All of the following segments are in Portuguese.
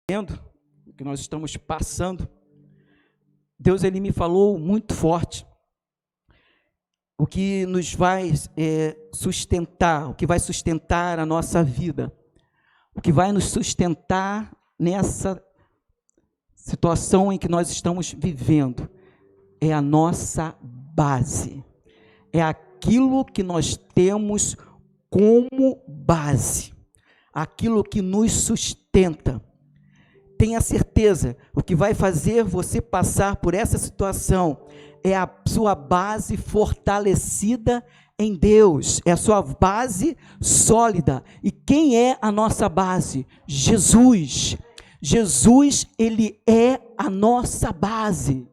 vivendo, o que nós estamos passando, Deus ele me falou muito forte. O que nos vai sustentar, o que vai sustentar a nossa vida, o que vai nos sustentar nessa situação em que nós estamos vivendo, é a nossa base, é aquilo que nós temos como base, aquilo que nos sustenta. Tenha certeza, o que vai fazer você passar por essa situação é a sua base fortalecida em Deus, é a sua base sólida. E quem é a nossa base? Jesus. Jesus, ele é a nossa base.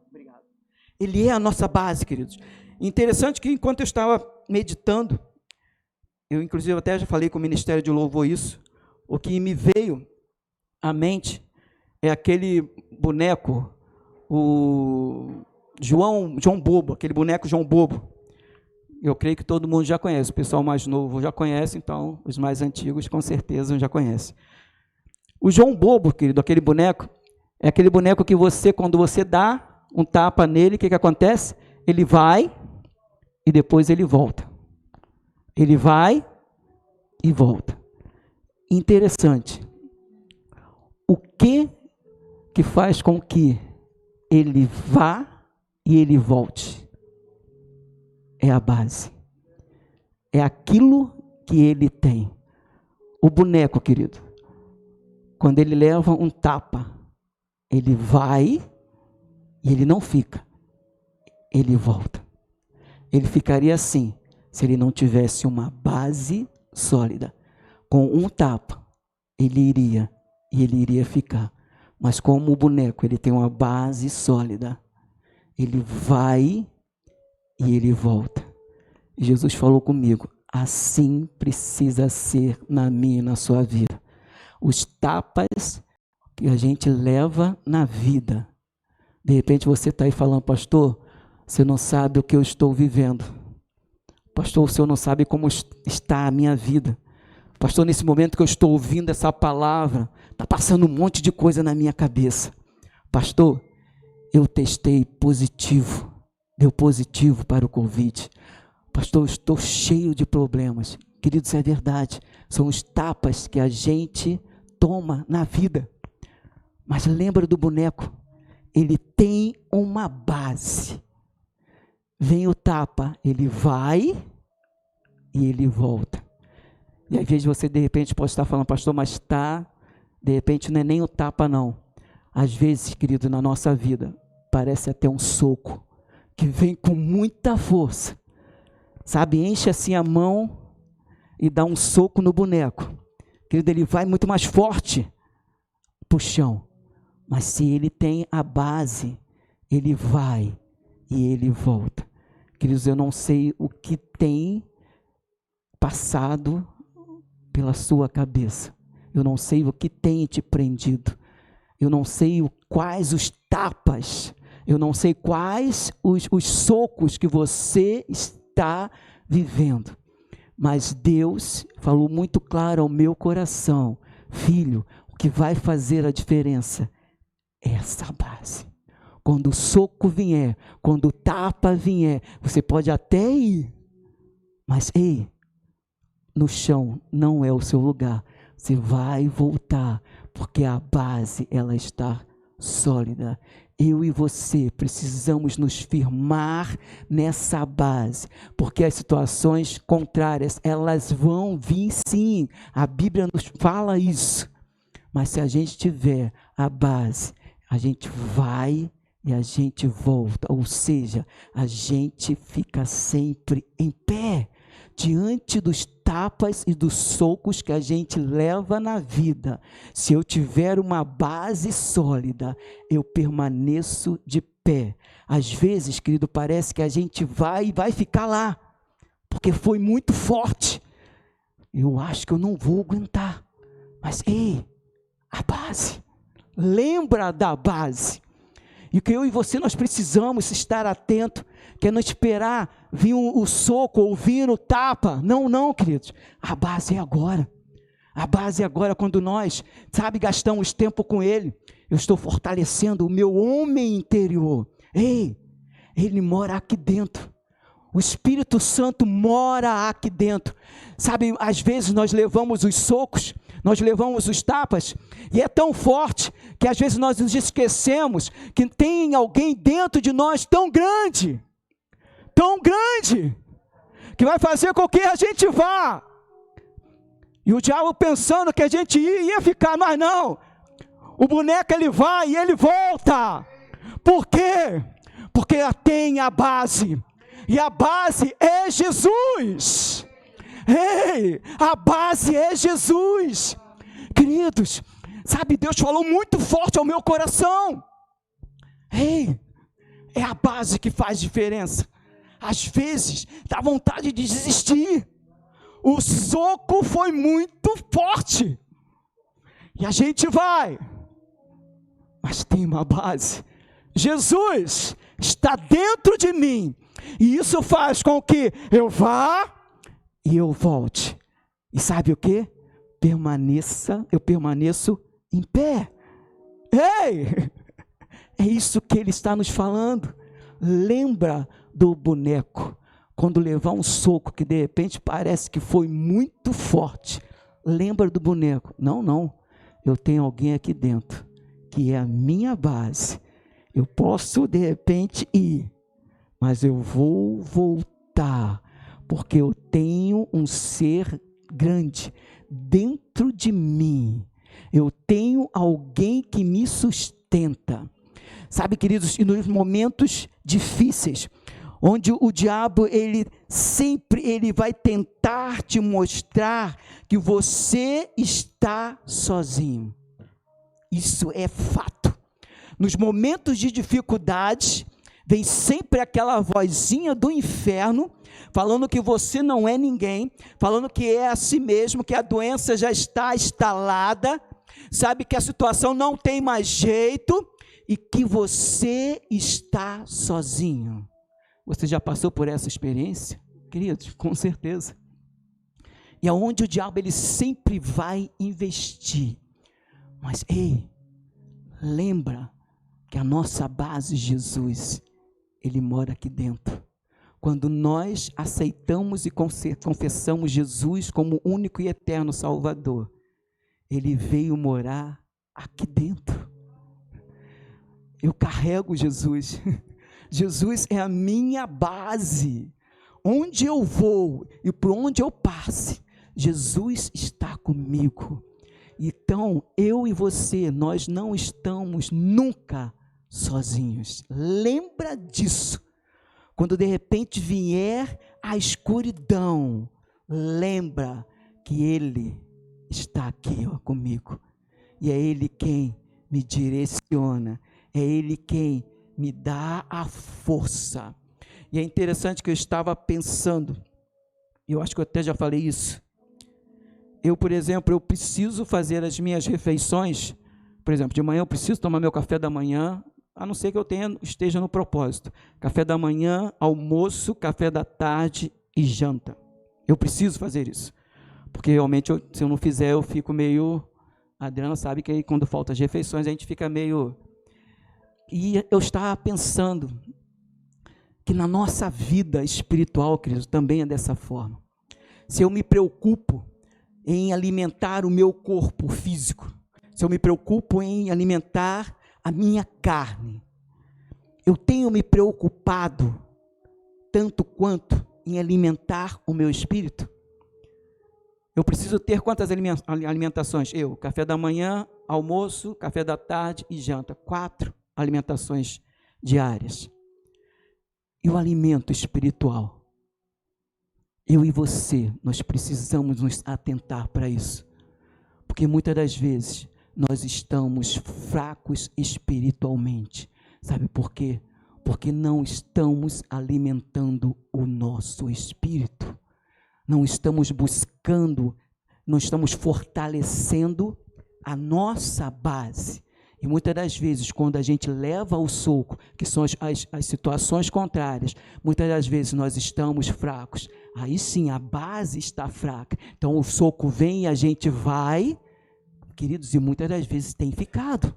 Ele é a nossa base, queridos. Interessante que enquanto eu estava meditando, eu inclusive até já falei com o Ministério de Louvor isso, o que me veio à mente é aquele boneco, o João Bobo, aquele boneco João Bobo. Eu creio que todo mundo já conhece, o pessoal mais novo já conhece, então os mais antigos com certeza já conhecem. O João Bobo, querido, aquele boneco, é aquele boneco que você, quando você dá um tapa nele, o que acontece? Ele vai e depois ele volta. Ele vai e volta. Interessante. O que faz com que ele vá e ele volte? É a base. É aquilo que ele tem. O boneco, querido, quando ele leva um tapa, ele vai e ele não fica. Ele volta. Ele ficaria assim, se ele não tivesse uma base sólida. Com um tapa, ele iria ficar. Mas como o boneco, ele tem uma base sólida, ele vai e ele volta. E Jesus falou comigo, assim precisa ser na minha e na sua vida. Os tapas que a gente leva na vida. De repente você está aí falando, pastor, você não sabe o que eu estou vivendo. Pastor, o senhor não sabe como está a minha vida. Pastor, nesse momento que eu estou ouvindo essa palavra, está passando um monte de coisa na minha cabeça. Pastor, eu testei positivo, deu positivo para o Covid. Pastor, eu estou cheio de problemas. Querido, isso é verdade. São os tapas que a gente toma na vida. Mas lembra do boneco? Ele tem uma base. Vem o tapa, ele vai e ele volta. E às vezes você de repente pode estar falando, pastor, mas de repente não é nem o tapa não. Às vezes, querido, na nossa vida, parece até um soco, que vem com muita força. Sabe, enche assim a mão e dá um soco no boneco. Querido, ele vai muito mais forte para o chão. Mas se ele tem a base, ele vai e ele volta. Queridos, eu não sei o que tem passado pela sua cabeça. Eu não sei o que tem te prendido. Eu não sei quais os tapas. Eu não sei quais os socos que você está vivendo. Mas Deus falou muito claro ao meu coração. Filho, o que vai fazer a diferença é essa base. Quando o soco vier, quando o tapa vier, você pode até ir. Mas, ei, no chão não é o seu lugar. Você vai voltar, porque a base, ela está sólida. Eu e você precisamos nos firmar nessa base, porque as situações contrárias, elas vão vir sim. A Bíblia nos fala isso. Mas se a gente tiver a base, a gente vai e a gente volta. Ou seja, a gente fica sempre em pé, diante dos tapas e dos socos que a gente leva na vida. Se eu tiver uma base sólida, eu permaneço de pé. Às vezes, querido, parece que a gente vai ficar lá, porque foi muito forte. Eu acho que eu não vou aguentar. Mas, ei, a base. Lembra da base. E que eu e você, nós precisamos estar atento, que é não esperar vir o soco ou vir o tapa. Não, queridos. A base é agora. A base agora, quando nós, gastamos tempo com Ele, eu estou fortalecendo o meu homem interior. Ei, Ele mora aqui dentro. O Espírito Santo mora aqui dentro. Às vezes nós levamos os socos, nós levamos os tapas, e é tão forte que às vezes nós nos esquecemos que tem alguém dentro de nós tão grande, que vai fazer com que a gente vá. E o diabo pensando que a gente ia ficar, mas não. O boneco ele vai e ele volta. Por quê? Porque tem a base. E a base é Jesus. Ei, a base é Jesus. Queridos, Deus falou muito forte ao meu coração. Ei, é a base que faz diferença. Às vezes, dá vontade de desistir. O soco foi muito forte. E a gente vai. Mas tem uma base. Jesus está dentro de mim. E isso faz com que eu vá e eu volte. E sabe o que? Eu permaneço em pé. Ei! É isso que ele está nos falando. Lembra do boneco. Quando levar um soco que de repente parece que foi muito forte. Lembra do boneco. Não. Eu tenho alguém aqui dentro, que é a minha base. Eu posso de repente ir, mas eu vou voltar, porque eu tenho um ser grande dentro de mim. Eu tenho alguém que me sustenta. Queridos, e nos momentos difíceis, onde o diabo ele vai tentar te mostrar que você está sozinho. Isso é fato. Nos momentos de dificuldade, vem sempre aquela vozinha do inferno, falando que você não é ninguém, falando que é a si mesmo, que a doença já está instalada, que a situação não tem mais jeito, e que você está sozinho. Você já passou por essa experiência? Queridos, com certeza. E aonde o diabo ele sempre vai investir. Mas, ei, lembra que a nossa base, Jesus, ele mora aqui dentro. Quando nós aceitamos e confessamos Jesus como único e eterno Salvador, ele veio morar aqui dentro. Eu carrego Jesus. Jesus é a minha base. Onde eu vou e por onde eu passe, Jesus está comigo. Então, eu e você, nós não estamos nunca sozinhos. Lembra disso. Quando de repente vier a escuridão, lembra que Ele está aqui comigo. E é Ele quem me direciona. É Ele quem me dá a força. E é interessante que eu estava pensando, e eu acho que eu até já falei isso. Eu, por exemplo, eu preciso fazer as minhas refeições. Por exemplo, de manhã eu preciso tomar meu café da manhã, a não ser que eu esteja no propósito. Café da manhã, almoço, café da tarde e janta. Eu preciso fazer isso. Porque realmente, se eu não fizer, eu fico meio... A Adriana sabe que aí, quando faltam as refeições, a gente fica meio... E eu estava pensando que na nossa vida espiritual, queridos, também é dessa forma. Se eu me preocupo em alimentar o meu corpo físico, se eu me preocupo em alimentar a minha carne, eu tenho me preocupado tanto quanto em alimentar o meu espírito? Eu preciso ter quantas alimentações? Café da manhã, almoço, café da tarde e janta. 4 alimentações diárias. E o alimento espiritual? Eu e você, nós precisamos nos atentar para isso. Porque muitas das vezes nós estamos fracos espiritualmente. Sabe por quê? Porque não estamos alimentando o nosso espírito. Não estamos buscando, não estamos fortalecendo a nossa base. E muitas das vezes, quando a gente leva o soco, que são as situações contrárias, muitas das vezes nós estamos fracos. Aí sim, a base está fraca. Então o soco vem e a gente vai, queridos, e muitas das vezes tem ficado.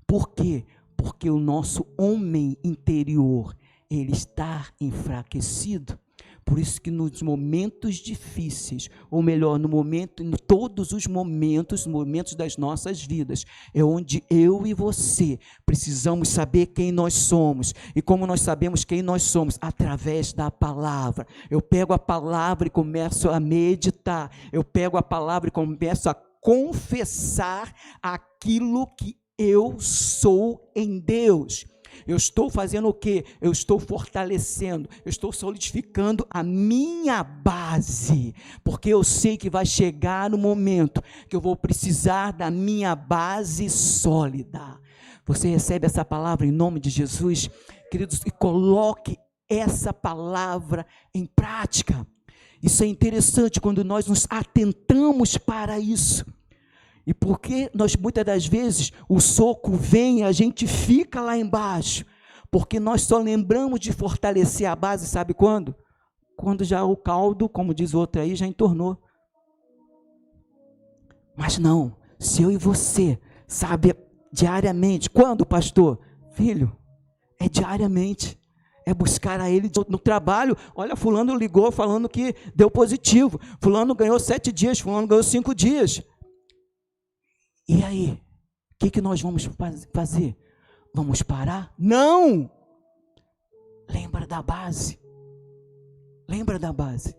Por quê? Porque o nosso homem interior, ele está enfraquecido. Por isso que nos momentos difíceis, ou melhor, em todos os momentos das nossas vidas, é onde eu e você precisamos saber quem nós somos. E como nós sabemos quem nós somos? Através da palavra. Eu pego a palavra e começo a meditar. Eu pego a palavra e começo a confessar aquilo que eu sou em Deus. Eu estou fazendo o quê? Eu estou fortalecendo, eu estou solidificando a minha base, porque eu sei que vai chegar no momento que eu vou precisar da minha base sólida. Você recebe essa palavra em nome de Jesus, queridos, e coloque essa palavra em prática. Isso é interessante quando nós nos atentamos para isso. E porque nós, muitas das vezes, o soco vem e a gente fica lá embaixo, porque nós só lembramos de fortalecer a base, sabe quando? Quando já o caldo, como diz o outro aí, já entornou. Mas não, se eu e você, sabe, diariamente, quando, pastor? Filho, é diariamente, é buscar a Ele no trabalho. Olha, fulano ligou falando que deu positivo, fulano ganhou 7 dias, fulano ganhou 5 dias. E aí, o que nós vamos fazer? Vamos parar? Não! Lembra da base. Lembra da base.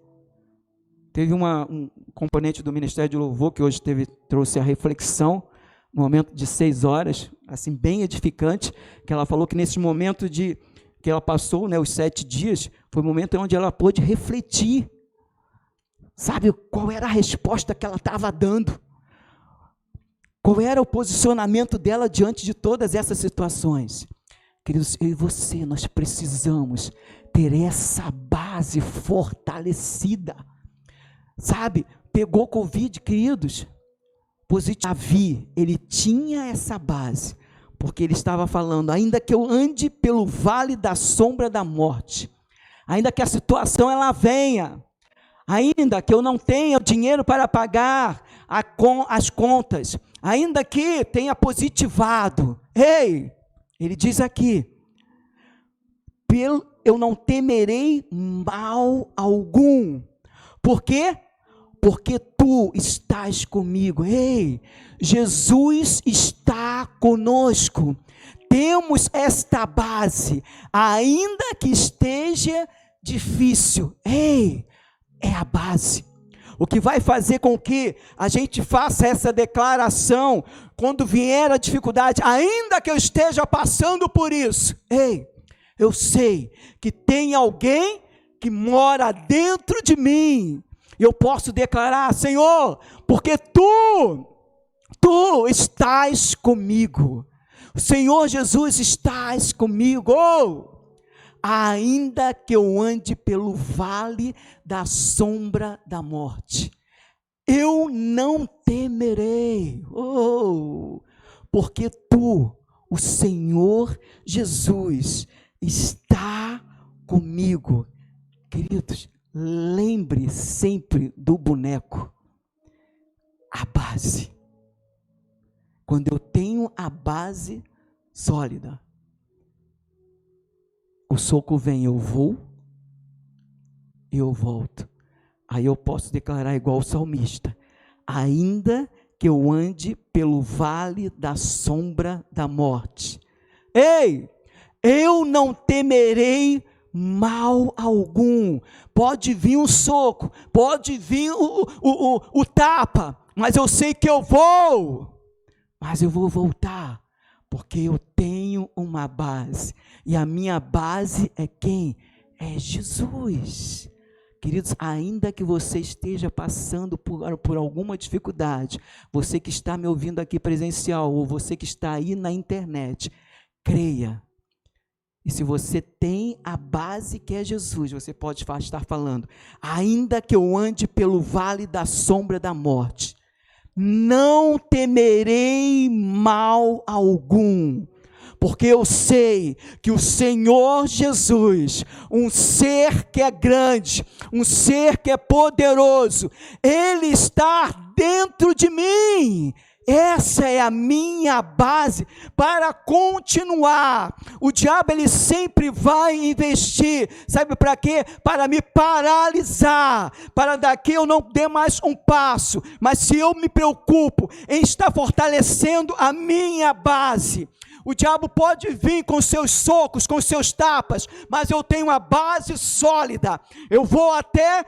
Teve um componente do Ministério de Louvor que hoje trouxe a reflexão, no momento de 6 horas, assim, bem edificante, que ela falou que nesse momento que ela passou, né, os 7 dias, foi o momento onde ela pôde refletir. Sabe qual era a resposta que ela estava dando? Qual era o posicionamento dela diante de todas essas situações? Queridos, eu e você, nós precisamos ter essa base fortalecida. Sabe, pegou Covid, queridos, positivo, ele tinha essa base, porque ele estava falando, ainda que eu ande pelo vale da sombra da morte, ainda que a situação ela venha, ainda que eu não tenha dinheiro para pagar as contas, ainda que tenha positivado, ele diz aqui, eu não temerei mal algum. Por quê? Porque tu estás comigo. Jesus está conosco. Temos esta base, ainda que esteja difícil. É a base. O que vai fazer com que a gente faça essa declaração, quando vier a dificuldade, ainda que eu esteja passando por isso, eu sei que tem alguém que mora dentro de mim, e eu posso declarar, Senhor, porque tu estás comigo, Senhor Jesus, estás comigo, ainda que eu ande pelo vale da sombra da morte, eu não temerei, porque tu, o Senhor Jesus, está comigo. Queridos, lembre sempre do boneco, a base. Quando eu tenho a base sólida, o soco vem, eu vou e eu volto. Aí eu posso declarar igual o salmista, ainda que eu ande pelo vale da sombra da morte, eu não temerei mal algum. Pode vir um soco, pode vir o tapa, mas eu sei que eu vou voltar, porque eu tenho uma base, e a minha base é quem? É Jesus. Queridos, ainda que você esteja passando por alguma dificuldade, você que está me ouvindo aqui presencial, ou você que está aí na internet, creia. E se você tem a base que é Jesus, você pode estar falando, ainda que eu ande pelo vale da sombra da morte, não temerei mal algum, porque eu sei que o Senhor Jesus, um ser que é grande, um ser que é poderoso, Ele está dentro de mim. Essa é a minha base para continuar. O diabo, ele sempre vai investir, sabe para quê? Para me paralisar, para daqui eu não dê mais um passo. Mas se eu me preocupo em estar fortalecendo a minha base, o diabo pode vir com seus socos, com seus tapas, mas eu tenho uma base sólida. Eu vou até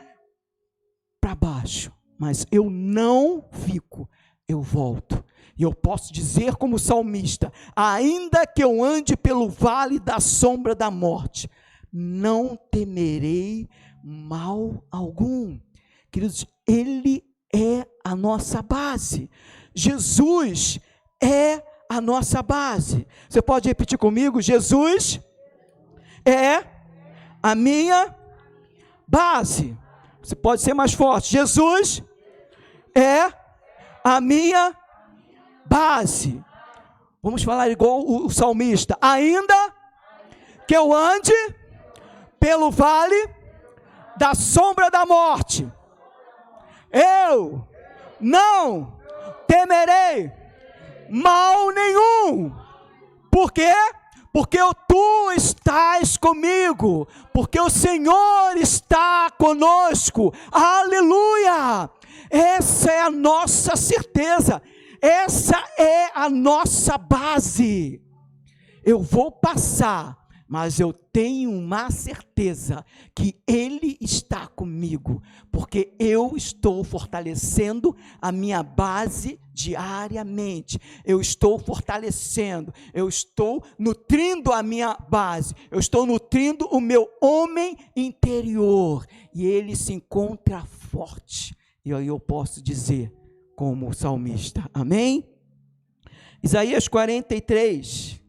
para baixo, mas eu não fico. Eu volto, e eu posso dizer como salmista, ainda que eu ande pelo vale da sombra da morte, não temerei mal algum. Queridos, Ele é a nossa base, Jesus é a nossa base. Você pode repetir comigo? Jesus é a minha base. Você pode ser mais forte. Jesus é a minha base. Vamos falar igual o salmista. Ainda que eu ande pelo vale da sombra da morte, eu não temerei mal nenhum. Por quê? Porque tu estás comigo, porque o Senhor está conosco. Aleluia! Essa é a nossa certeza, essa é a nossa base. Eu vou passar, mas eu tenho uma certeza que Ele está comigo, porque eu estou fortalecendo a minha base diariamente. Eu estou fortalecendo, eu estou nutrindo a minha base, eu estou nutrindo o meu homem interior, e ele se encontra forte. E aí eu posso dizer, como salmista, amém? Isaías 43,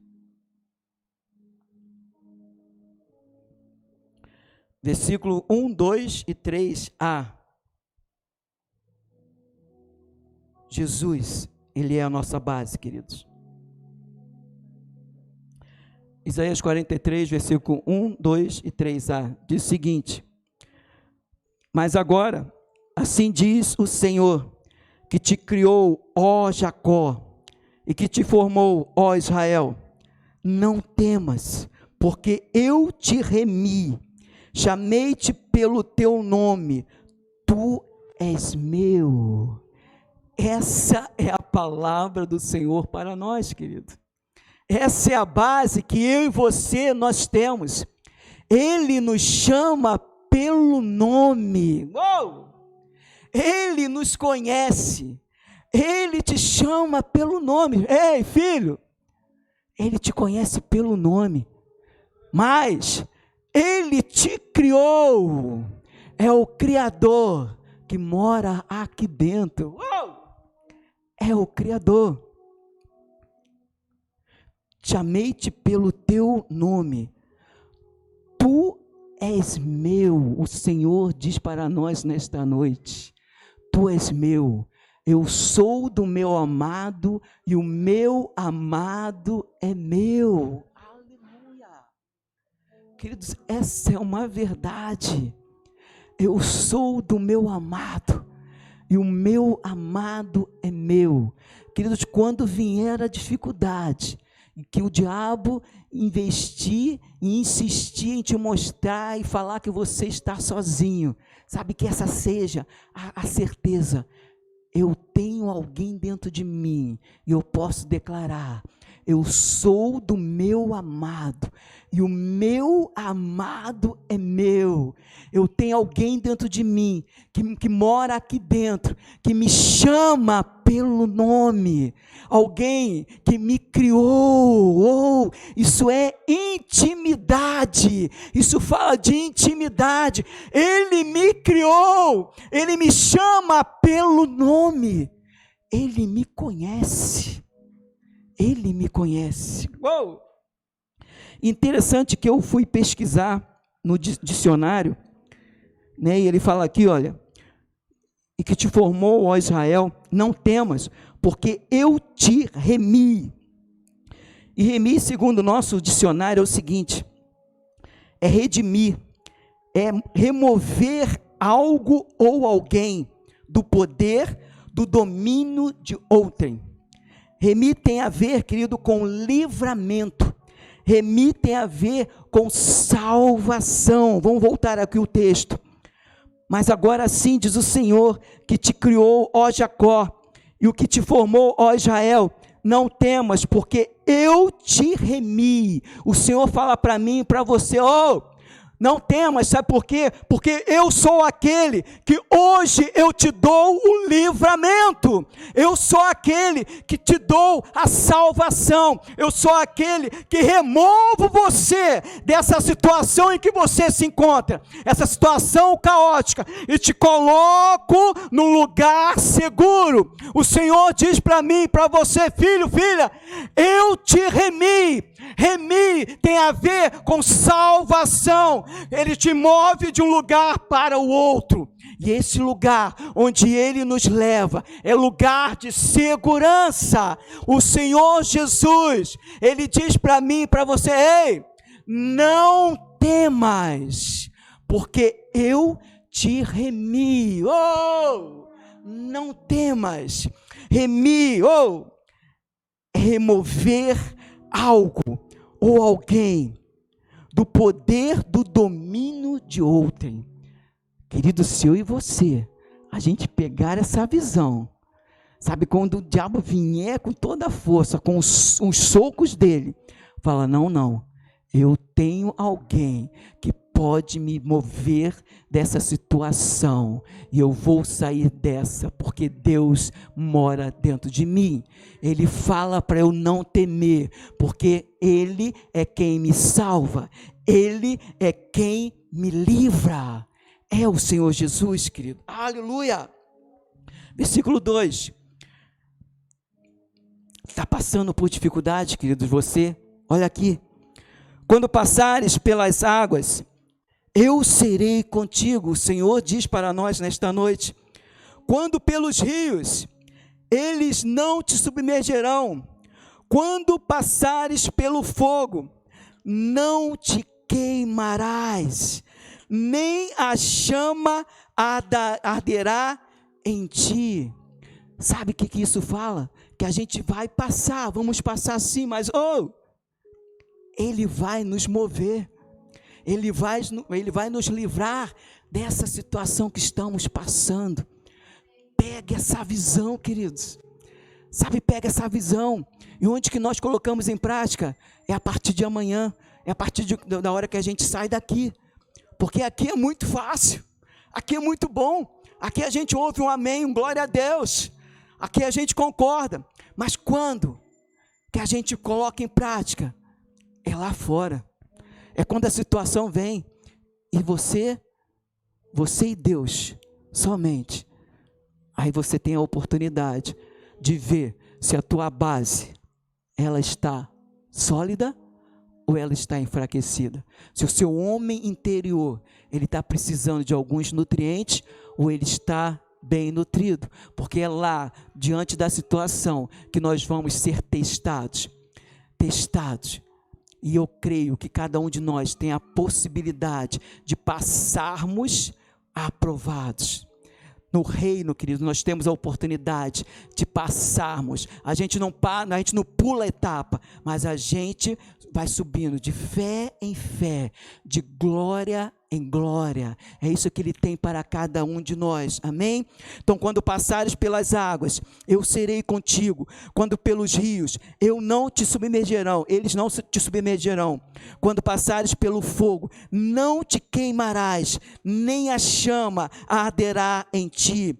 versículo 1, 2 e 3a. Jesus, Ele é a nossa base, queridos. Isaías 43, versículo 1, 2 e 3a, diz o seguinte: mas agora, assim diz o Senhor, que te criou, ó Jacó, e que te formou, ó Israel, não temas, porque eu te remi, chamei-te pelo teu nome, tu és meu. Essa é a palavra do Senhor para nós, querido. Essa é a base que eu e você nós temos. Ele nos chama pelo nome. Uou! Ele nos conhece, Ele te chama pelo nome. Ei, filho, Ele te conhece pelo nome, mas Ele te criou, é o Criador que mora aqui dentro. É o Criador. Chamei-te pelo teu nome, tu és meu. O Senhor diz para nós nesta noite: tu és meu, eu sou do meu amado e o meu amado é meu. Aleluia! Queridos, essa é uma verdade. Eu sou do meu amado e o meu amado é meu. Queridos, quando vier a dificuldade, que o diabo investir e insistir em te mostrar e falar que você está sozinho, sabe, que essa seja a certeza: eu tenho alguém dentro de mim, e eu posso declarar: eu sou do meu amado, e o meu amado é meu. Eu tenho alguém dentro de mim, que mora aqui dentro, que me chama pelo nome, alguém que me criou. Isso é intimidade, isso fala de intimidade. Ele me criou, Ele me chama pelo nome, Ele me conhece. Ele me conhece. Uou! Interessante que eu fui pesquisar no dicionário, né, e ele fala aqui, olha, e que te formou, ó Israel, não temas, porque eu te remi. E remir, segundo o nosso dicionário, é o seguinte: é redimir, é remover algo ou alguém do poder, do domínio de outrem. Remir tem a ver, querido, com livramento. Remir tem a ver com salvação. Vamos voltar aqui o texto. Mas agora sim, diz o Senhor, que te criou, ó Jacó, e o que te formou, ó Israel, não temas, porque eu te remi. O Senhor fala para mim e para você: não temas, sabe por quê? Porque eu sou aquele que hoje eu te dou o livramento, eu sou aquele que te dou a salvação, eu sou aquele que removo você dessa situação em que você se encontra, essa situação caótica, e te coloco no lugar seguro. O Senhor diz para mim e para você: filho, filha, eu te remi. Remir tem a ver com salvação. Ele te move de um lugar para o outro, e esse lugar onde Ele nos leva é lugar de segurança. O Senhor Jesus, Ele diz para mim e para você: ei, não temas, porque eu te remi. Não temas. Remir, remover algo ou alguém do poder, do domínio de outrem. Querido, se eu e você, a gente pegar essa visão, sabe, quando o diabo vier com toda a força, com os socos dele, fala: não, eu tenho alguém que pode me mover dessa situação, e eu vou sair dessa, porque Deus mora dentro de mim. Ele fala para eu não temer, porque Ele é quem me salva, Ele é quem me livra. É o Senhor Jesus, querido. Aleluia. Versículo 2. Está passando por dificuldade, queridos, você? Olha aqui: quando passares pelas águas, eu serei contigo. O Senhor diz para nós nesta noite: quando pelos rios, eles não te submergerão. Quando passares pelo fogo, não te queimarás, nem a chama arderá em ti. Sabe o que isso fala? Que a gente vai passar, vamos passar sim, mas Ele vai nos mover. Ele vai nos livrar dessa situação que estamos passando. Pegue essa visão, queridos. Sabe, pega essa visão. E onde que nós colocamos em prática? É a partir de amanhã. É a partir da hora que a gente sai daqui. Porque aqui é muito fácil. Aqui é muito bom. Aqui a gente ouve um amém, um glória a Deus. Aqui a gente concorda. Mas quando que a gente coloca em prática? É lá fora. É quando a situação vem e você e Deus somente. Aí você tem a oportunidade de ver se a tua base, ela está sólida ou ela está enfraquecida. Se o seu homem interior, ele está precisando de alguns nutrientes ou ele está bem nutrido. Porque é lá, diante da situação, que nós vamos ser testados. E eu creio que cada um de nós tem a possibilidade de passarmos aprovados. No reino, querido, nós temos a oportunidade de passarmos. A gente não pula a etapa, mas a gente vai subindo de fé em fé, de glória em glória. É isso que Ele tem para cada um de nós, amém? Então, quando passares pelas águas, eu serei contigo. Quando pelos rios, eles não te submergerão. Quando passares pelo fogo, não te queimarás, nem a chama arderá em ti.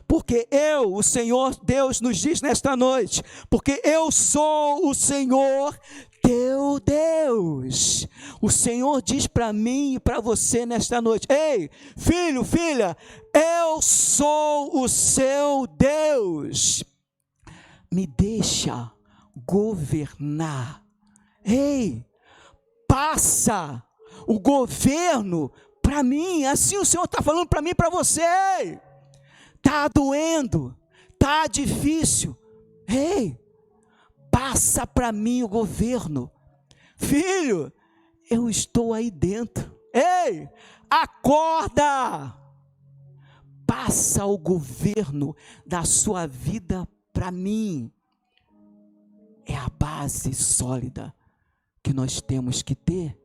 Porque eu, o Senhor Deus, nos diz nesta noite, porque eu sou o Senhor teu Deus. O Senhor diz para mim e para você nesta noite: ei, filho, filha, eu sou o seu Deus. Me deixa governar. Ei, passa o governo para mim. Assim o Senhor está falando para mim e para você. Está doendo, está difícil. Ei, passa para mim o governo. Filho, eu estou aí dentro. Ei, acorda. Passa o governo da sua vida para mim. É a base sólida que nós temos que ter.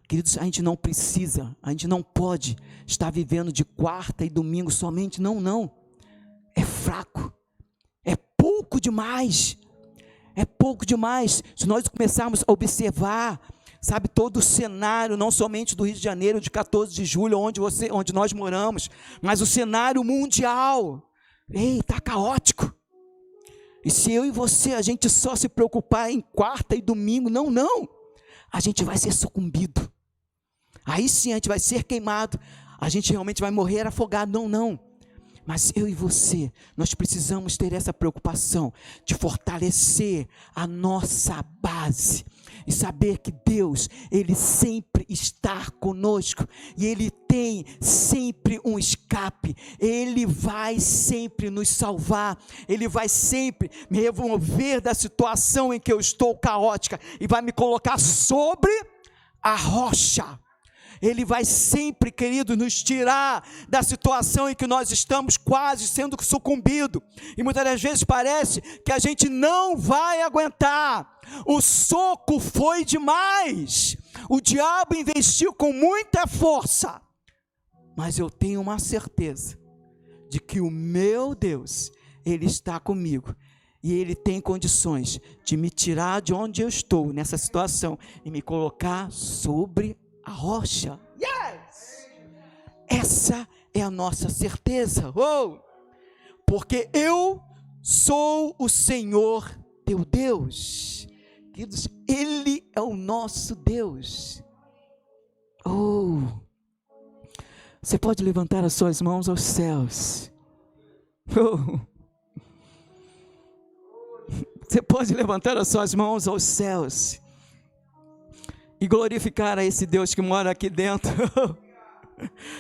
Queridos, a gente não precisa, a gente não pode estar vivendo de quarta e domingo somente, não. É fraco, é pouco demais, Se nós começarmos a observar, sabe, todo o cenário, não somente do Rio de Janeiro, de 14 de julho, onde nós moramos, mas o cenário mundial, está caótico. E se eu e você, a gente só se preocupar em quarta e domingo, não, a gente vai ser sucumbido. Aí sim a gente vai ser queimado, a gente realmente vai morrer afogado, não. Mas eu e você, nós precisamos ter essa preocupação de fortalecer a nossa base e saber que Deus, Ele sempre está conosco e Ele tem sempre um escape, Ele vai sempre nos salvar, Ele vai sempre me remover da situação em que eu estou caótica e vai me colocar sobre a rocha. Ele vai sempre, querido, nos tirar da situação em que nós estamos quase sendo sucumbidos. E muitas das vezes parece que a gente não vai aguentar. O soco foi demais. O diabo investiu com muita força. Mas eu tenho uma certeza de que o meu Deus, Ele está comigo. E Ele tem condições de me tirar de onde eu estou nessa situação e me colocar sobre a rocha. Yes! Essa é a nossa certeza. Porque eu sou o Senhor teu Deus. Queridos, Ele é o nosso Deus. Você pode levantar as suas mãos aos céus. Você pode levantar as suas mãos aos céus e glorificar a esse Deus que mora aqui dentro.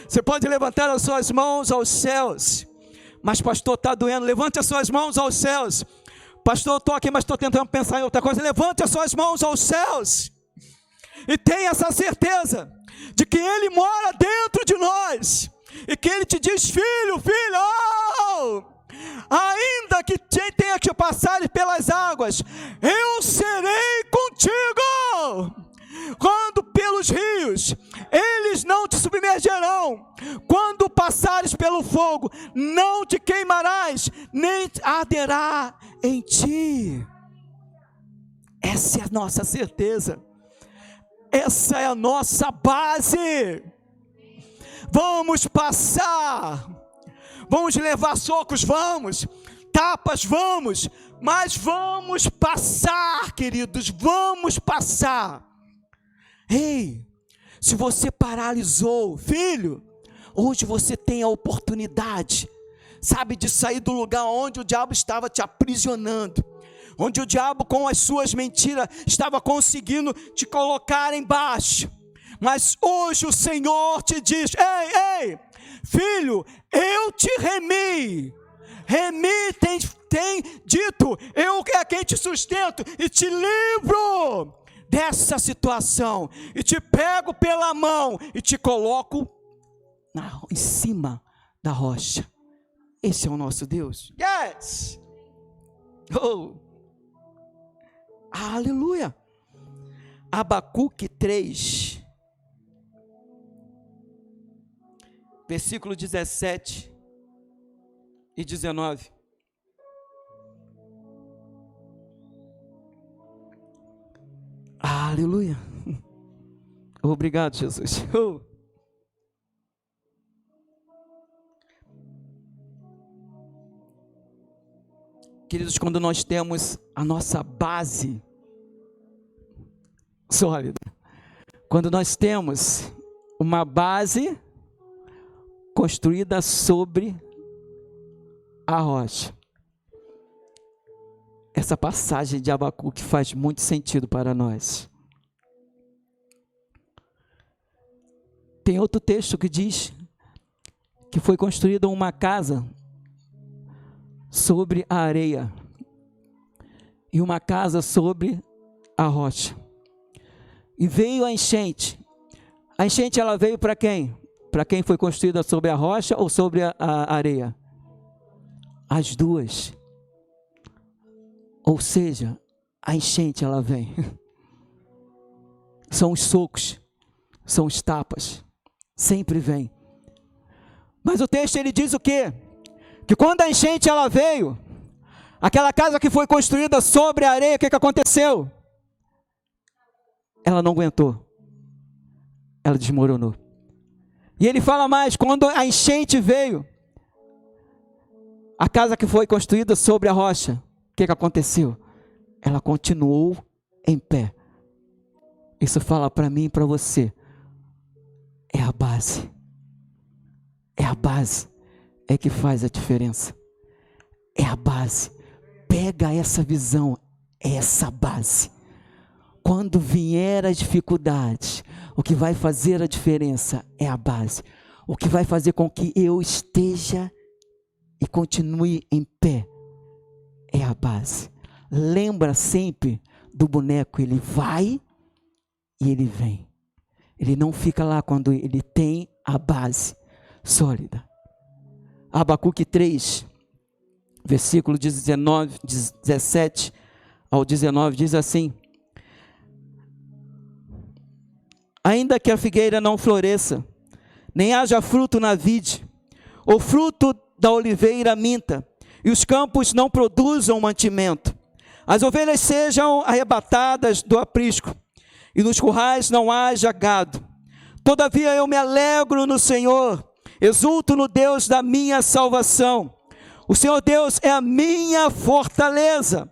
Você pode levantar as suas mãos aos céus. Mas pastor, está doendo. Levante as suas mãos aos céus. Pastor, eu estou aqui, mas estou tentando pensar em outra coisa. Levante as suas mãos aos céus e tenha essa certeza de que Ele mora dentro de nós e que Ele te diz: filho, ainda que tenha que passar pelas águas, eu serei contigo. Quando pelos rios, eles não te submergerão. Quando passares pelo fogo, não te queimarás, nem arderá em ti. Essa é a nossa certeza. Essa é a nossa base. Vamos passar. Vamos levar socos, vamos. Tapas, vamos. Mas vamos passar, queridos, vamos passar. Ei, se você paralisou, filho, hoje você tem a oportunidade, sabe, de sair do lugar onde o diabo estava te aprisionando, onde o diabo com as suas mentiras estava conseguindo te colocar embaixo. Mas hoje o Senhor te diz: ei, filho, eu te remi, tem dito, eu é quem te sustento e te livro dessa situação, e te pego pela mão e te coloco em cima da rocha. Esse é o nosso Deus. Yes! Aleluia! Abacuque 3, versículo 17 e 19. Aleluia. Obrigado, Jesus. Queridos, quando nós temos a nossa base sólida, quando nós temos uma base construída sobre a rocha, essa passagem de Abacuque faz muito sentido para nós. Tem outro texto que diz que foi construída uma casa sobre a areia e uma casa sobre a rocha. E veio a enchente. A enchente, ela veio para quem? Para quem foi construída sobre a rocha ou sobre a areia? As duas. Ou seja, a enchente, ela vem. São os socos, são os tapas. Sempre vem. Mas o texto, ele diz o quê? Que quando a enchente, ela veio, aquela casa que foi construída sobre a areia, o que aconteceu? Ela não aguentou. Ela desmoronou. E ele fala mais, quando a enchente veio, a casa que foi construída sobre a rocha, o que aconteceu? Ela continuou em pé. Isso fala para mim e para você. É a base. É a base. É que faz a diferença. É a base. Pega essa visão. É essa base. Quando vier as dificuldades, o que vai fazer a diferença é a base. O que vai fazer com que eu esteja e continue em pé é a base. Lembra sempre do boneco, ele vai e ele vem. Ele não fica lá quando ele tem a base sólida. Abacuque 3, versículo 17 ao 19, diz assim: ainda que a figueira não floresça, nem haja fruto na vide, ou fruto da oliveira minta, e os campos não produzam mantimento, as ovelhas sejam arrebatadas do aprisco, e nos currais não haja gado. Todavia eu me alegro no Senhor, exulto no Deus da minha salvação. O Senhor Deus é a minha fortaleza,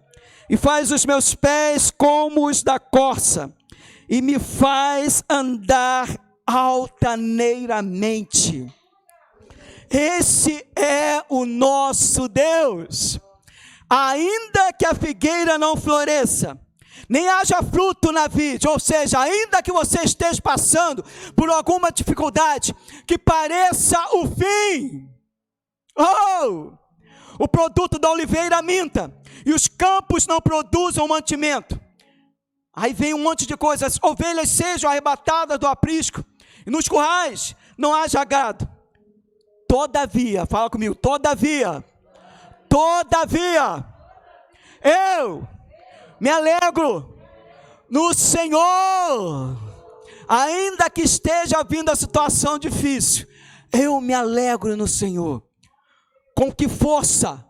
e faz os meus pés como os da corça, e me faz andar altaneiramente. Esse é o nosso Deus. Ainda que a figueira não floresça, nem haja fruto na vide, ou seja, ainda que você esteja passando por alguma dificuldade que pareça o fim, o produto da oliveira minta, e os campos não produzam mantimento, aí vem um monte de coisas, ovelhas sejam arrebatadas do aprisco, e nos currais não haja gado. Todavia, fala comigo, todavia, eu me alegro no Senhor. Ainda que esteja vindo a situação difícil, eu me alegro no Senhor. Com que força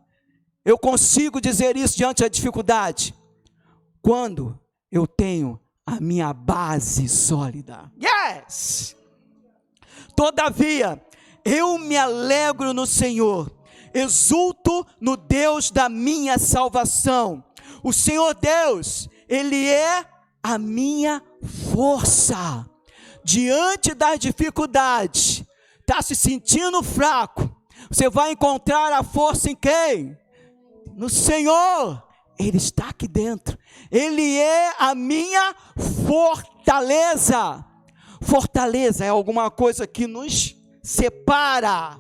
eu consigo dizer isso diante da dificuldade? Quando eu tenho a minha base sólida. Yes! Todavia, eu me alegro no Senhor, exulto no Deus da minha salvação. O Senhor Deus, Ele é a minha força. Diante das dificuldades, está se sentindo fraco, você vai encontrar a força em quem? No Senhor. Ele está aqui dentro. Ele é a minha fortaleza. Fortaleza é alguma coisa que nos separa,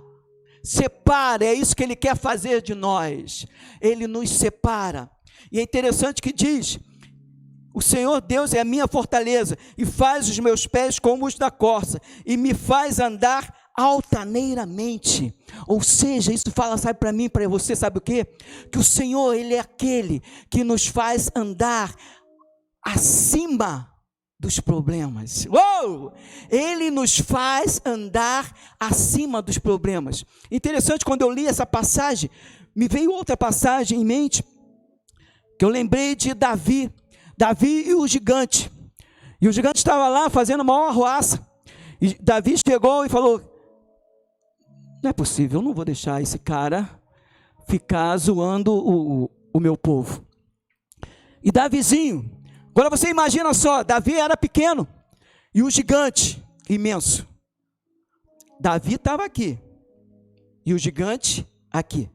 é isso que Ele quer fazer de nós, Ele nos separa, e é interessante que diz, o Senhor Deus é a minha fortaleza, e faz os meus pés como os da corça, e me faz andar altaneiramente, ou seja, isso fala, sabe para mim, para você, sabe o quê? Que o Senhor, Ele é aquele que nos faz andar acima dos problemas. Ele nos faz andar acima dos problemas. Interessante, quando eu li essa passagem, me veio outra passagem em mente, que eu lembrei de Davi e o gigante. E o gigante estava lá fazendo uma arruaça. E Davi chegou e falou: não é possível, eu não vou deixar esse cara ficar zoando o meu povo. E Davizinho, agora você imagina só, Davi era pequeno, e o gigante, imenso. Davi estava aqui, e o gigante aqui.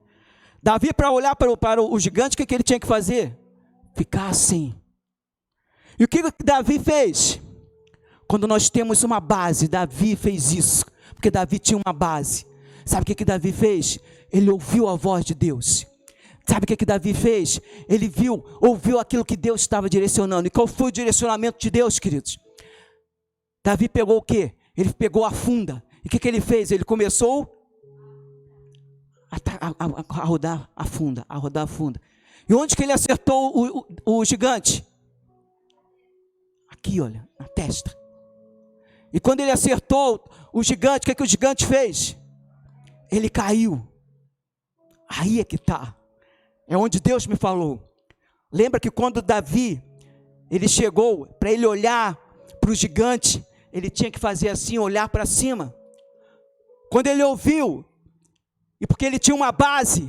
Davi, para olhar para o gigante, o que ele tinha que fazer? Ficar assim. E o que Davi fez? Quando nós temos uma base, Davi fez isso, porque Davi tinha uma base. Sabe o que Davi fez? Ele ouviu a voz de Deus. Sabe o que Davi fez? Ele ouviu aquilo que Deus estava direcionando. E qual foi o direcionamento de Deus, queridos? Davi pegou o quê? Ele pegou a funda. E o que ele fez? Ele começou a rodar a funda, a rodar a funda. E onde que ele acertou o gigante? Aqui, olha, na testa. E quando ele acertou o gigante, o que o gigante fez? Ele caiu. Aí é que está. É onde Deus me falou. Lembra que quando Davi, ele chegou, para ele olhar para o gigante, ele tinha que fazer assim, olhar para cima. Quando ele ouviu, e porque ele tinha uma base,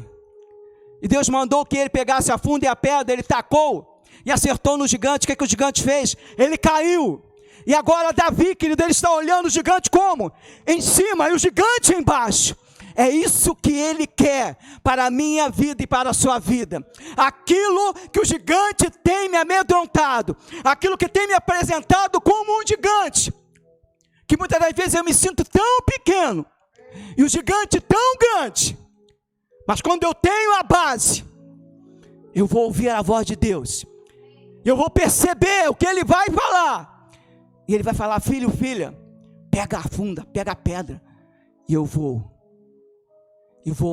e Deus mandou que ele pegasse a funda e a pedra, ele tacou, e acertou no gigante. O que o gigante fez? Ele caiu. E agora Davi, querido, ele está olhando o gigante como? Em cima, e o gigante embaixo. É isso que Ele quer para a minha vida e para a sua vida. Aquilo que o gigante tem me amedrontado, aquilo que tem me apresentado como um gigante, que muitas das vezes eu me sinto tão pequeno, e o gigante tão grande, mas quando eu tenho a base, eu vou ouvir a voz de Deus, eu vou perceber o que Ele vai falar, e Ele vai falar: filho, filha, pega a funda, pega a pedra, e eu vou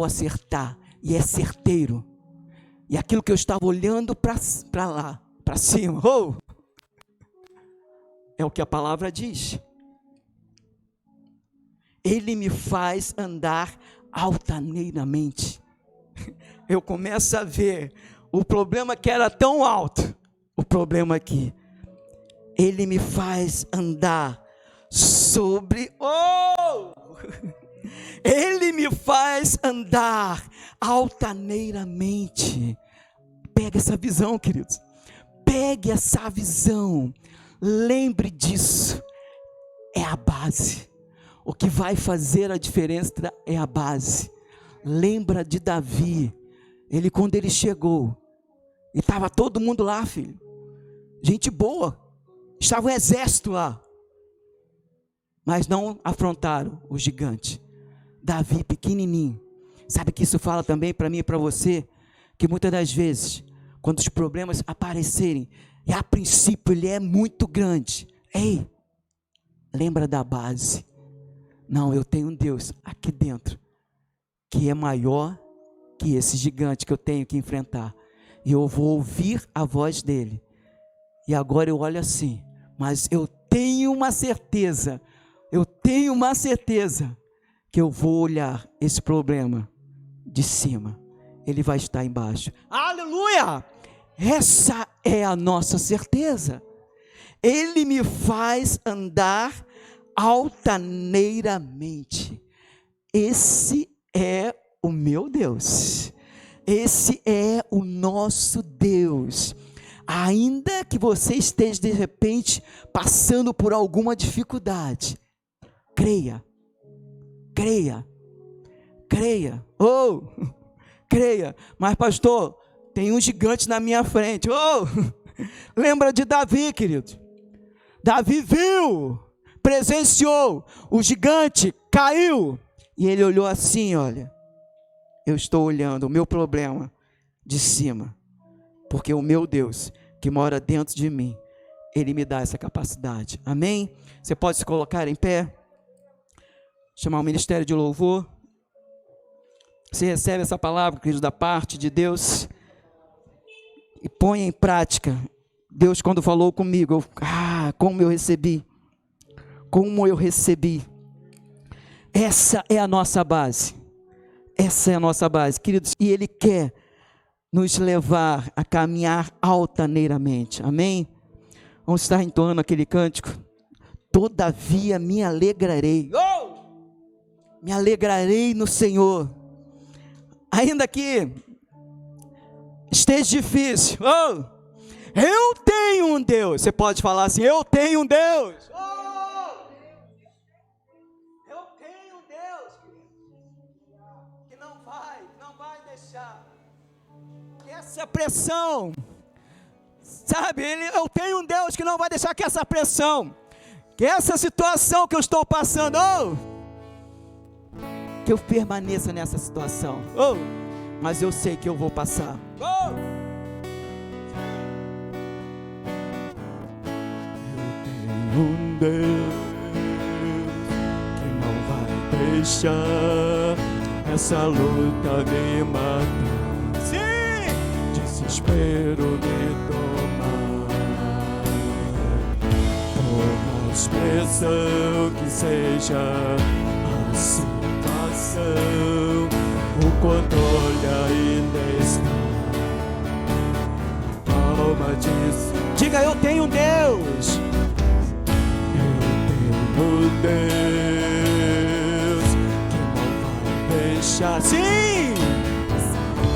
acertar, e é certeiro. E aquilo que eu estava olhando para lá, para cima, é o que a palavra diz. Ele me faz andar altaneiramente. Eu começo a ver o problema que era tão alto, o problema aqui. Ele me faz andar sobre... Ele me faz andar altaneiramente. Pega essa visão, queridos. Pegue essa visão. Lembre disso. É a base. O que vai fazer a diferença é a base. Lembra de Davi. Quando ele chegou, e estava todo mundo lá, filho. Gente boa. Estava um exército lá. Mas não afrontaram o gigante. Davi pequenininho. Sabe que isso fala também para mim e para você, que muitas das vezes, quando os problemas aparecerem, e a princípio ele é muito grande, ei, lembra da base. Não, eu tenho um Deus aqui dentro, que é maior que esse gigante que eu tenho que enfrentar, e eu vou ouvir a voz dele. E agora eu olho assim, mas eu tenho uma certeza, que eu vou olhar esse problema de cima, ele vai estar embaixo. Aleluia! Essa é a nossa certeza. Ele me faz andar altaneiramente. Esse é o meu Deus. Esse é o nosso Deus. Ainda que você esteja de repente passando por alguma dificuldade, creia, creia, mas pastor, tem um gigante na minha frente, lembra de Davi, querido, Davi viu, presenciou, o gigante caiu, e ele olhou assim, olha, eu estou olhando o meu problema de cima, porque o meu Deus, que mora dentro de mim, Ele me dá essa capacidade, amém? Você pode se colocar em pé, chamar o ministério de louvor. Você recebe essa palavra, querido, da parte de Deus, e põe em prática. Deus, quando falou comigo, como eu recebi, essa é a nossa base, queridos, e Ele quer nos levar a caminhar altaneiramente, amém? Vamos estar entoando aquele cântico, todavia me alegrarei, me alegrarei no Senhor, ainda que esteja difícil, eu tenho um Deus. Você pode falar assim, eu tenho um Deus, eu tenho um Deus, que não vai deixar que essa pressão, sabe, eu tenho um Deus que não vai deixar que essa pressão, que essa situação que eu estou passando, que eu permaneça nessa situação. Mas eu sei que eu vou passar. Eu tenho um Deus que não vai deixar essa luta me matar. Sim! Desespero me tomar. Por mais pressão que seja a situação, o controle ainda está. Alma diz: diga, eu tenho um Deus. Eu tenho um Deus que não vai deixar. Sim!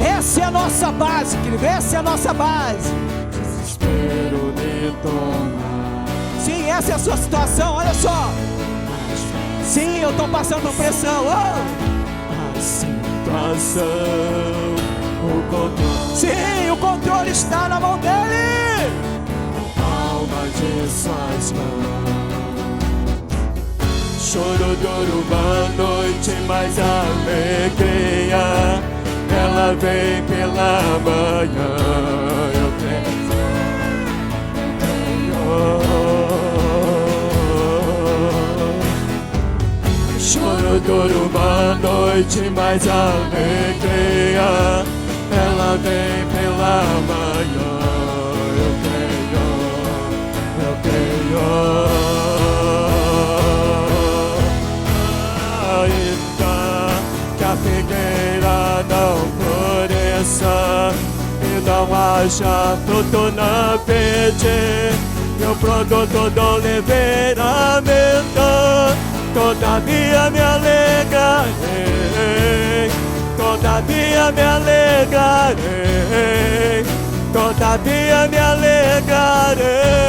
Essa é a nossa base, querido. Essa é a nossa base. Desespero me tomar. Sim, essa é a sua situação. Olha só. Sim, eu estou passando por pressão. A situação, o controle. Sim, o controle está na mão dele. Palma de suas mãos. Choro duro uma noite, mas alegria ela vem pela manhã. Eu creio. Choro duro uma noite, mas alegria ela vem pela manhã. Eu creio. Ainda que a figueira não floresça e não haja fruto na verde, e o produto do livramento, todavia me alegrarei, todavia me alegrarei, todavia me alegrarei.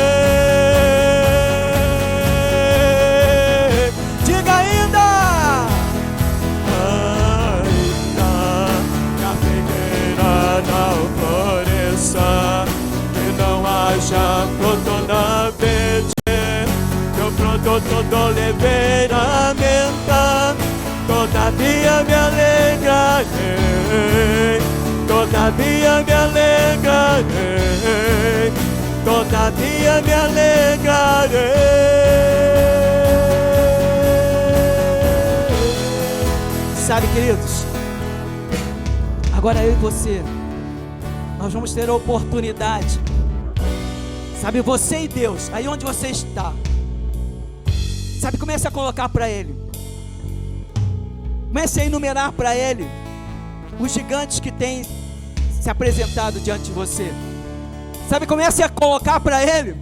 Diga ainda que a figueira não floresça, que não haja fruto na verde, que o produto do livramento, todavia me alegrarei, todavia me alegrarei, todavia me alegrarei. Sabe, queridos, agora eu e você, nós vamos ter a oportunidade, sabe, você e Deus, aí onde você está, sabe, comece a colocar para Ele, comece a enumerar para Ele os gigantes que têm se apresentado diante de você, sabe, comece a colocar para Ele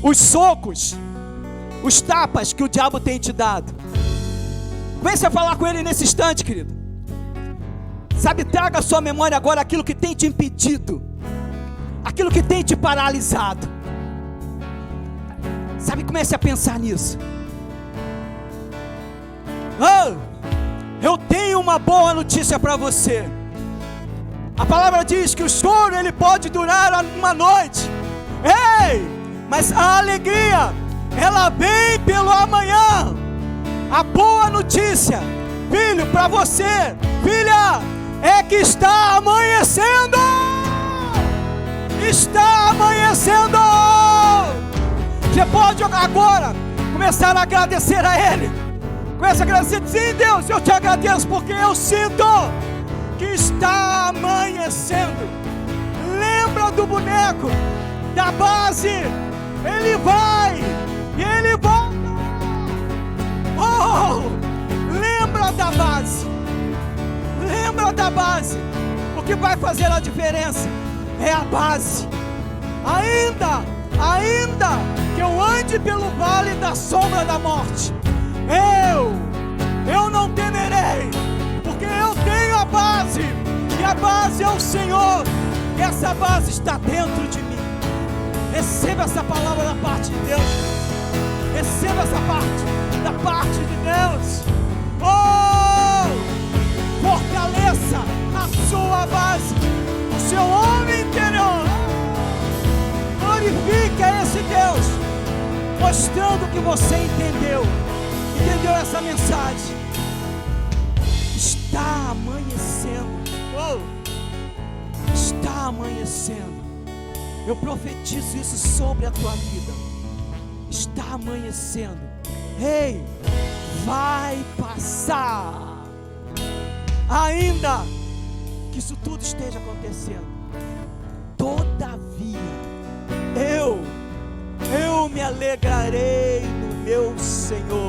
os socos, os tapas que o diabo tem te dado. Comece a falar com Ele nesse instante, querido. Sabe, traga à sua memória agora aquilo que tem te impedido, aquilo que tem te paralisado. Sabe, comece a pensar nisso. Eu tenho uma boa notícia para você. A palavra diz que o choro ele pode durar uma noite. Ei, mas a alegria ela vem pelo amanhã. A boa notícia, filho, para você, filha, é que está amanhecendo. Está amanhecendo. Você pode agora começar a agradecer a Ele. Comece a agradecer. Sim, Deus, eu te agradeço porque eu sinto que está amanhecendo. Lembra do boneco, da base. Ele vai e ele volta. Lembra da base. Lembra da base. O que vai fazer a diferença é a base. Ainda que eu ande pelo vale da sombra da morte, eu não temerei, porque eu tenho a base, e a base é o Senhor, e essa base está dentro de mim. Receba essa palavra da parte de Deus. Receba essa parte da parte de Deus. Fortaleça a sua base, o seu homem interior. Glorifique a esse Deus, mostrando que você entendeu essa mensagem. Está amanhecendo. Está amanhecendo. Eu profetizo isso sobre a tua vida. Está amanhecendo. Ei, vai passar. Ainda que isso tudo esteja acontecendo, todavia eu me alegrarei no meu Senhor.